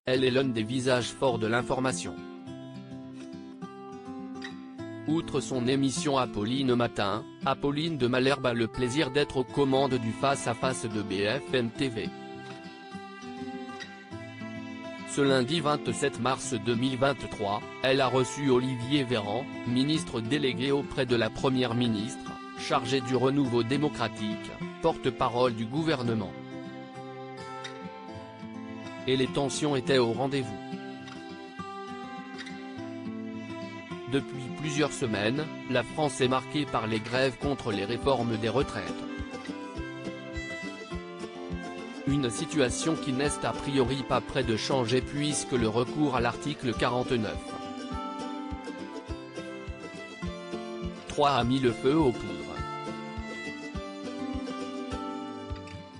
Elle est l'un des visages forts de l'information. Outre son émission Apolline Matin, Apolline de Malherbe a le plaisir d'être aux commandes du face-à-face de BFM TV. Ce lundi 27 mars 2023, elle a reçu Olivier Véran, ministre délégué auprès de la Première ministre, chargé du renouveau démocratique, porte-parole du gouvernement. Et les tensions étaient au rendez-vous. Depuis plusieurs semaines, la France est marquée par les grèves contre les réformes des retraites. Une situation qui n'est a priori pas près de changer puisque le recours à l'article 49.3 a mis le feu aux poudres.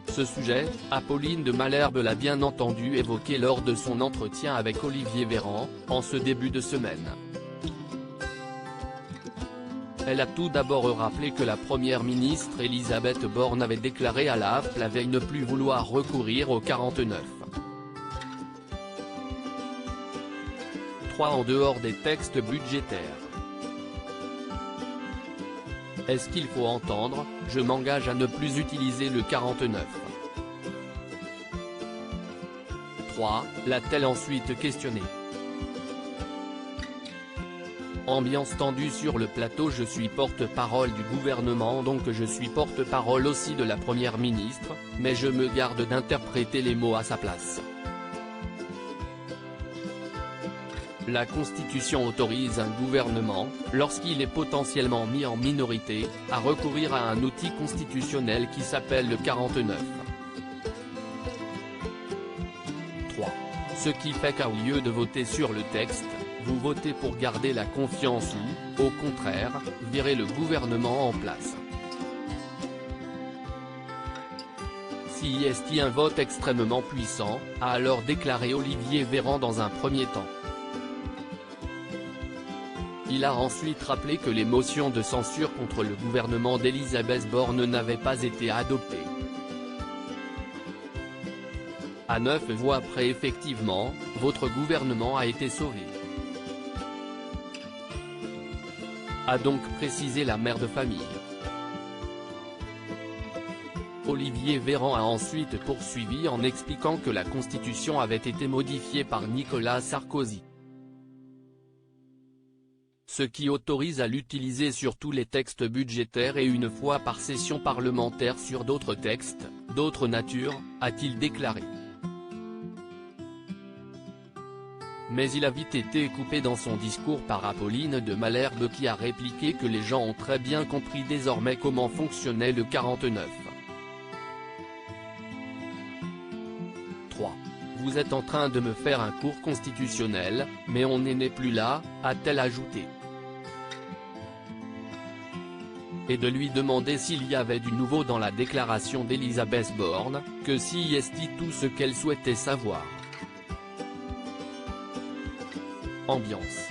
Ce sujet, Apolline de Malherbe l'a bien entendu évoquer lors de son entretien avec Olivier Véran, en ce début de semaine. Elle a tout d'abord rappelé que la première ministre Elisabeth Borne avait déclaré à la AFP la veille ne plus vouloir recourir au 49.3 en dehors des textes budgétaires. Est-ce qu'il faut entendre « Je m'engage à ne plus utiliser le 49.3 » l'a-t-elle ensuite questionné. Ambiance tendue sur le plateau. Je suis porte-parole du gouvernement donc je suis porte-parole aussi de la première ministre, mais je me garde d'interpréter les mots à sa place. La Constitution autorise un gouvernement, lorsqu'il est potentiellement mis en minorité, à recourir à un outil constitutionnel qui s'appelle le 49.3. Ce qui fait qu'au lieu de voter sur le texte, vous votez pour garder la confiance ou, au contraire, virer le gouvernement en place. Si est un vote extrêmement puissant, a alors déclaré Olivier Véran dans un premier temps. Il a ensuite rappelé que les motions de censure contre le gouvernement d'Elisabeth Borne n'avaient pas été adoptées. À 9 voix près effectivement, votre gouvernement a été sauvé. A donc précisé la mère de famille. Olivier Véran a ensuite poursuivi en expliquant que la Constitution avait été modifiée par Nicolas Sarkozy. Ce qui autorise à l'utiliser sur tous les textes budgétaires et une fois par session parlementaire sur d'autres textes, d'autres natures, a-t-il déclaré. Mais il a vite été coupé dans son discours par Apolline de Malherbe qui a répliqué que les gens ont très bien compris désormais comment fonctionnait le 49.3. Vous êtes en train de me faire un cours constitutionnel, mais on n'est plus là, a-t-elle ajouté. Et de lui demander s'il y avait du nouveau dans la déclaration d'Elisabeth Borne, que si est tout ce qu'elle souhaitait savoir. Ambiance.